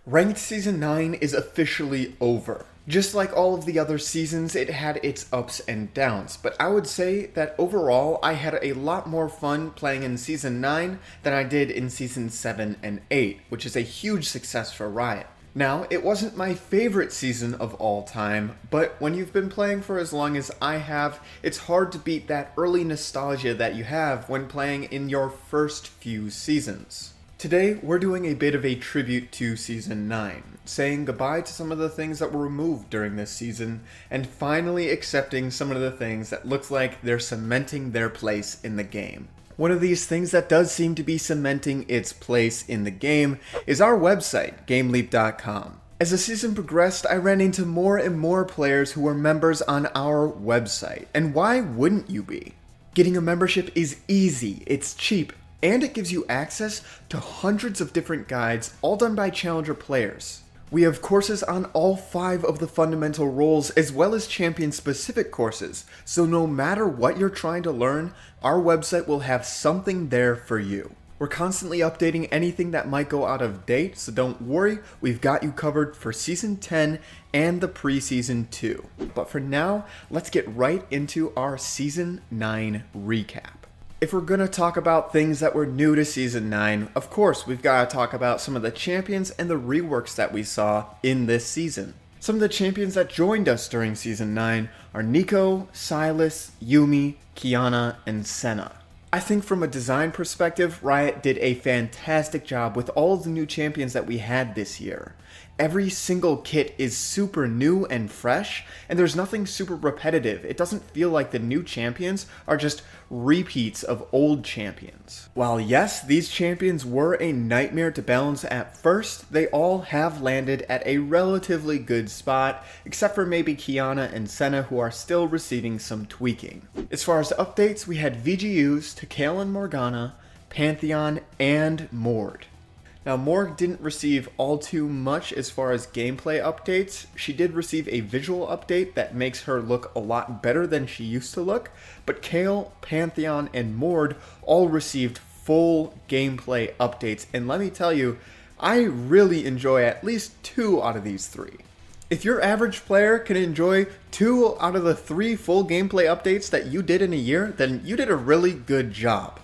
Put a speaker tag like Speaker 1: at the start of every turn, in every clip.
Speaker 1: Ranked Season 9 is officially over. Just like all of the other seasons, it had its ups and downs, but I would say that overall I had a lot more fun playing in Season 9 than I did in Season 7 and 8, which is a huge success for Riot. Now, it wasn't my favorite season of all time, but when you've been playing for as long as I have, it's hard to beat that early nostalgia that you have when playing in your first few seasons. Today, we're doing a bit of a tribute to Season 9, saying goodbye to some of the things that were removed during this season, and finally accepting some of the things that looks like they're cementing their place in the game. One of these things that does seem to be cementing its place in the game is our website, GameLeap.com. As the season progressed, I ran into more and more players who were members on our website, and why wouldn't you be? Getting a membership is easy, it's cheap, and it gives you access to hundreds of different guides, all done by challenger players. We have courses on all 5 of the fundamental roles, as well as champion-specific courses, so no matter what you're trying to learn, our website will have something there for you. We're constantly updating anything that might go out of date, so don't worry, we've got you covered for Season 10 and the pre-Season 2. But for now, let's get right into our Season 9 recap. If we're going to talk about things that were new to Season 9, of course we've got to talk about some of the champions and the reworks that we saw in this season. Some of the champions that joined us during Season 9 are Nico, Sylas, Yuumi, Qiyana, and Senna. I think from a design perspective, Riot did a fantastic job with all of the new champions that we had this year. Every single kit is super new and fresh, and there's nothing super repetitive. It doesn't feel like the new champions are just repeats of old champions. While yes, these champions were a nightmare to balance at first, they all have landed at a relatively good spot, except for maybe Qiyana and Senna, who are still receiving some tweaking. As far as updates, we had VGUs to Kayle and Morgana, Pantheon, and Mord. Now, Morg didn't receive all too much as far as gameplay updates. She did receive a visual update that makes her look a lot better than she used to look, but Kayle, Pantheon, and Mord all received full gameplay updates, and let me tell you, I really enjoy at least 2 out of these 3. If your average player can enjoy 2 out of the 3 full gameplay updates that you did in a year, then you did a really good job.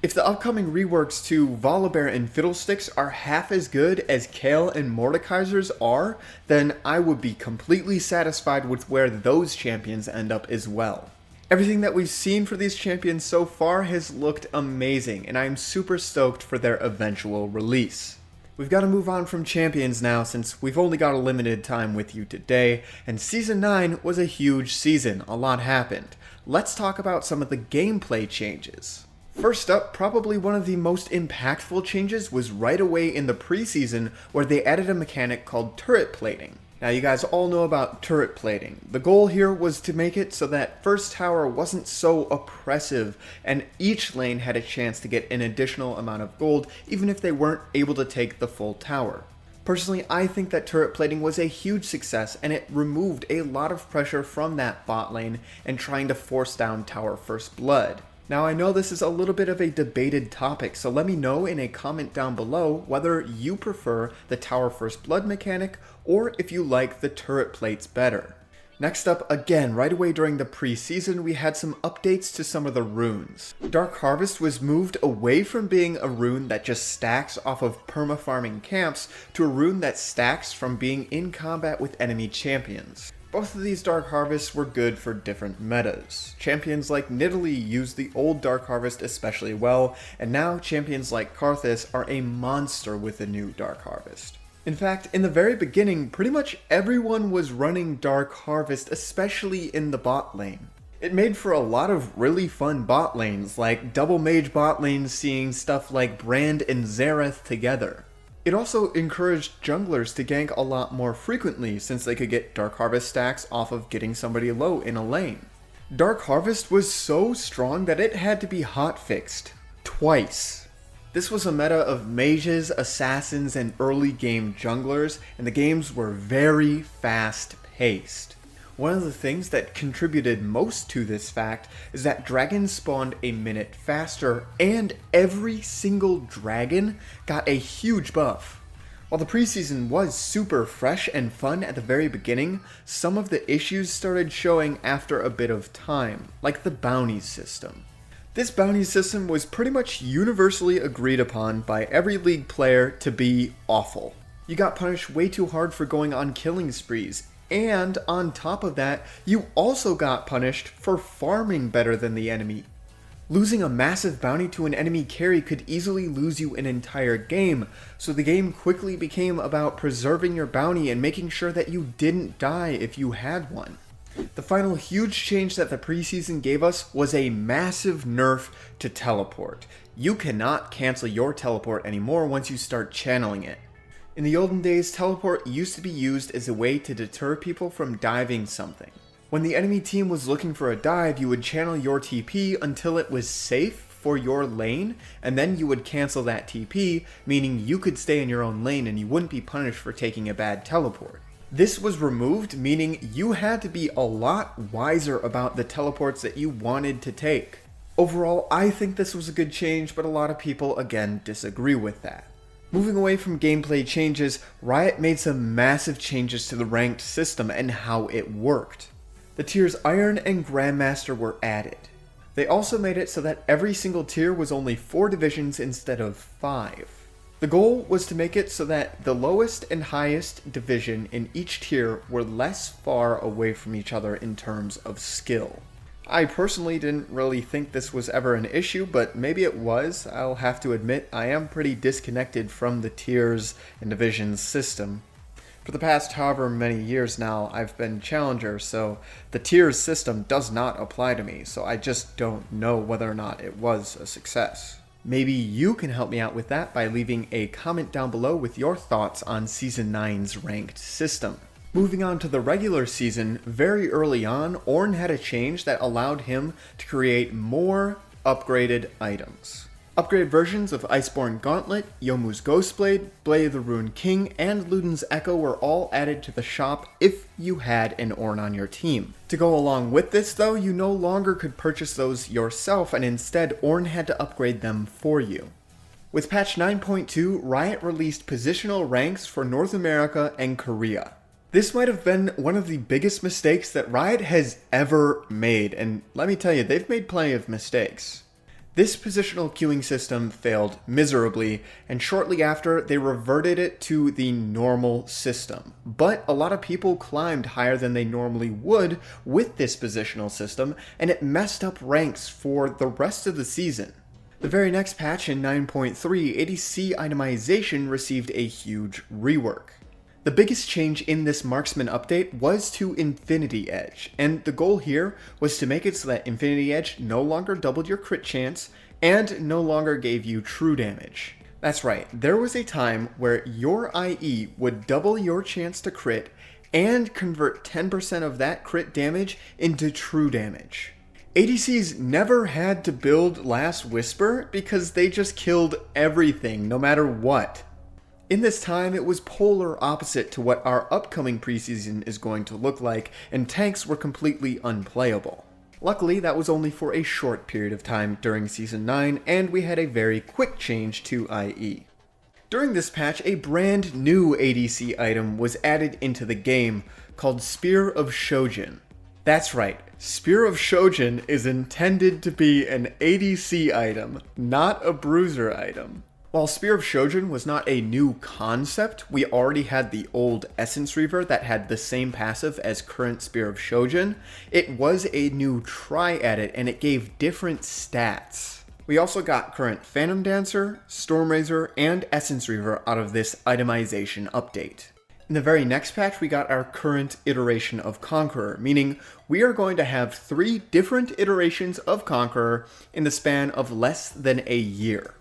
Speaker 1: If the upcoming reworks to Volibear and Fiddlesticks are half as good as Kayle and Mordekaiser's are, then I would be completely satisfied with where those champions end up as well. Everything that we've seen for these champions so far has looked amazing, and I'm super stoked for their eventual release. We've got to move on from champions now since we've only got a limited time with you today, and Season 9 was a huge season, a lot happened. Let's talk about some of the gameplay changes. First up, probably one of the most impactful changes was right away in the preseason where they added a mechanic called turret plating. Now you guys all know about turret plating. The goal here was to make it so that first tower wasn't so oppressive and each lane had a chance to get an additional amount of gold even if they weren't able to take the full tower. Personally, I think that turret plating was a huge success and it removed a lot of pressure from that bot lane and trying to force down tower first blood. Now I know this is a little bit of a debated topic, so let me know in a comment down below whether you prefer the tower first blood mechanic or if you like the turret plates better. Next up, again, right away during the preseason, we had some updates to some of the runes. Dark Harvest was moved away from being a rune that just stacks off of perma-farming camps to a rune that stacks from being in combat with enemy champions. Both of these Dark Harvests were good for different metas. Champions like Nidalee used the old Dark Harvest especially well, and now champions like Karthus are a monster with the new Dark Harvest. In fact, in the very beginning, pretty much everyone was running Dark Harvest, especially in the bot lane. It made for a lot of really fun bot lanes, like double mage bot lanes seeing stuff like Brand and Xerath together. It also encouraged junglers to gank a lot more frequently since they could get Dark Harvest stacks off of getting somebody low in a lane. Dark Harvest was so strong that it had to be hotfixed twice. This was a meta of mages, assassins, and early game junglers, and the games were very fast paced. One of the things that contributed most to this fact is that dragons spawned a minute faster, and every single dragon got a huge buff. While the preseason was super fresh and fun at the very beginning, some of the issues started showing after a bit of time, like the bounty system. This bounty system was pretty much universally agreed upon by every league player to be awful. You got punished way too hard for going on killing sprees, and on top of that, you also got punished for farming better than the enemy. Losing a massive bounty to an enemy carry could easily lose you an entire game, so the game quickly became about preserving your bounty and making sure that you didn't die if you had one. The final huge change that the preseason gave us was a massive nerf to teleport. You cannot cancel your teleport anymore once you start channeling it. In the olden days, teleport used to be used as a way to deter people from diving something. When the enemy team was looking for a dive, you would channel your TP until it was safe for your lane, and then you would cancel that TP, meaning you could stay in your own lane and you wouldn't be punished for taking a bad teleport. This was removed, meaning you had to be a lot wiser about the teleports that you wanted to take. Overall, I think this was a good change, but a lot of people again disagree with that. Moving away from gameplay changes, Riot made some massive changes to the ranked system and how it worked. The tiers Iron and Grandmaster were added. They also made it so that every single tier was only 4 divisions instead of 5. The goal was to make it so that the lowest and highest division in each tier were less far away from each other in terms of skill. I personally didn't really think this was ever an issue, but maybe it was. I'll have to admit I am pretty disconnected from the tiers and divisions system. For the past however many years now, I've been Challenger, so the tiers system does not apply to me, so I just don't know whether or not it was a success. Maybe you can help me out with that by leaving a comment down below with your thoughts on Season 9's ranked system. Moving on to the regular season, very early on, Ornn had a change that allowed him to create more upgraded items. Upgraded versions of Iceborne Gauntlet, Youmuu's Ghostblade, Blade of the Ruined King, and Luden's Echo were all added to the shop if you had an Ornn on your team. To go along with this though, you no longer could purchase those yourself, and instead Ornn had to upgrade them for you. With patch 9.2, Riot released positional ranks for North America and Korea. This might have been one of the biggest mistakes that Riot has ever made, and let me tell you, they've made plenty of mistakes. This positional queuing system failed miserably, and shortly after, they reverted it to the normal system. But a lot of people climbed higher than they normally would with this positional system, and it messed up ranks for the rest of the season. The very next patch in 9.3, ADC itemization received a huge rework. The biggest change in this Marksman update was to Infinity Edge, and the goal here was to make it so that Infinity Edge no longer doubled your crit chance and no longer gave you true damage. That's right, there was a time where your IE would double your chance to crit and convert 10% of that crit damage into true damage. ADCs never had to build Last Whisper because they just killed everything, no matter what. In this time, it was polar opposite to what our upcoming preseason is going to look like, and tanks were completely unplayable. Luckily, that was only for a short period of time during Season 9, and we had a very quick change to IE. During this patch, a brand new ADC item was added into the game, called Spear of Shojin. That's right, Spear of Shojin is intended to be an ADC item, not a bruiser item. While Spear of Shojin was not a new concept, we already had the old Essence Reaver that had the same passive as current Spear of Shojin. It was a new try at it, and it gave different stats. We also got current Phantom Dancer, Stormrazor, and Essence Reaver out of this itemization update. In the very next patch, we got our current iteration of Conqueror, meaning we are going to have 3 different iterations of Conqueror in the span of less than a year.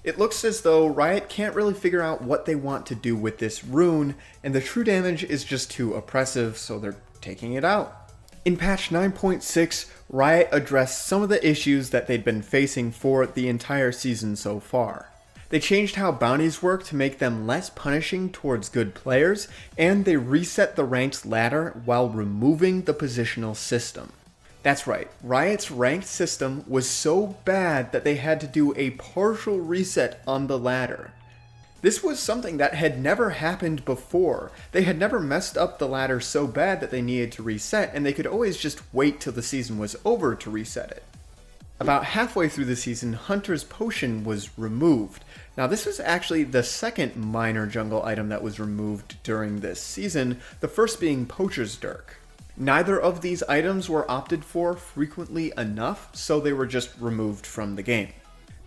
Speaker 1: It looks as though Riot can't really figure out what they want to do with this rune, and the true damage is just too oppressive, so they're taking it out. In patch 9.6, Riot addressed some of the issues that they'd been facing for the entire season so far. They changed how bounties work to make them less punishing towards good players, and they reset the ranked ladder while removing the positional system. That's right, Riot's ranked system was so bad that they had to do a partial reset on the ladder. This was something that had never happened before. They had never messed up the ladder so bad that they needed to reset, and they could always just wait till the season was over to reset it. About halfway through the season, Hunter's Potion was removed. Now this was actually the second minor jungle item that was removed during this season, the first being Poacher's Dirk. Neither of these items were opted for frequently enough, so they were just removed from the game.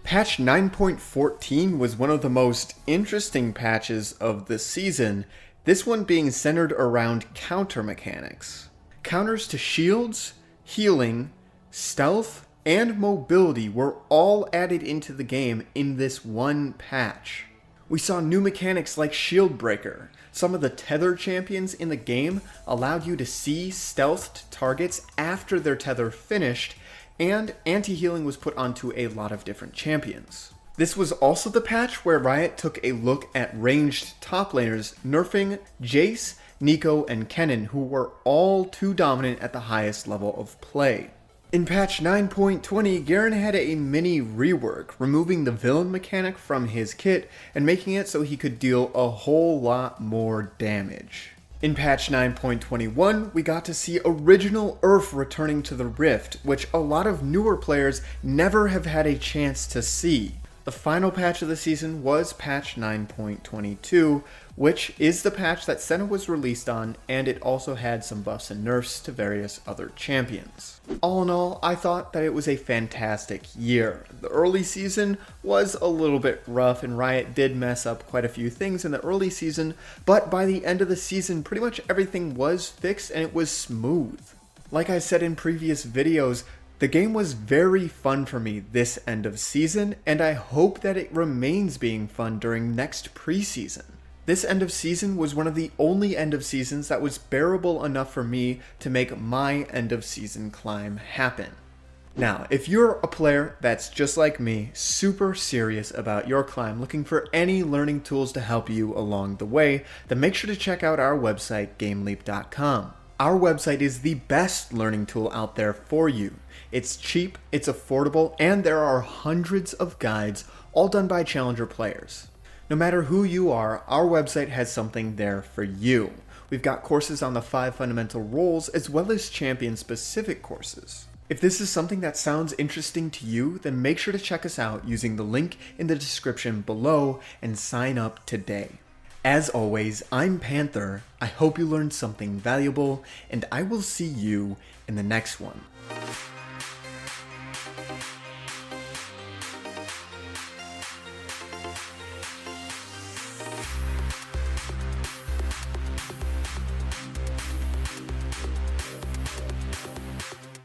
Speaker 1: Patch 9.14 was one of the most interesting patches of the season, this one being centered around counter mechanics. Counters to shields, healing, stealth, and mobility were all added into the game in this one patch. We saw new mechanics like Shield Breaker. Some of the tether champions in the game allowed you to see stealthed targets after their tether finished, and anti-healing was put onto a lot of different champions. This was also the patch where Riot took a look at ranged top laners, nerfing Jace, Neeko, and Kennen, who were all too dominant at the highest level of play. In patch 9.20, Garen had a mini rework, removing the villain mechanic from his kit and making it so he could deal a whole lot more damage. In patch 9.21, we got to see original Earth returning to the Rift, which a lot of newer players never have had a chance to see. The final patch of the season was patch 9.22, which is the patch that Senna was released on, and it also had some buffs and nerfs to various other champions. All in all, I thought that it was a fantastic year. The early season was a little bit rough, and Riot did mess up quite a few things in the early season, but by the end of the season, pretty much everything was fixed and it was smooth. Like I said in previous videos, the game was very fun for me this end of season, and I hope that it remains being fun during next preseason. This end of season was one of the only end of seasons that was bearable enough for me to make my end of season climb happen. Now, if you're a player that's just like me, super serious about your climb, looking for any learning tools to help you along the way, then make sure to check out our website, GameLeap.com. Our website is the best learning tool out there for you. It's cheap, it's affordable, and there are hundreds of guides, all done by challenger players. No matter who you are, our website has something there for you. We've got courses on the 5 fundamental roles, as well as champion-specific courses. If this is something that sounds interesting to you, then make sure to check us out using the link in the description below and sign up today. As always, I'm Panther. I hope you learned something valuable, and I will see you in the next one.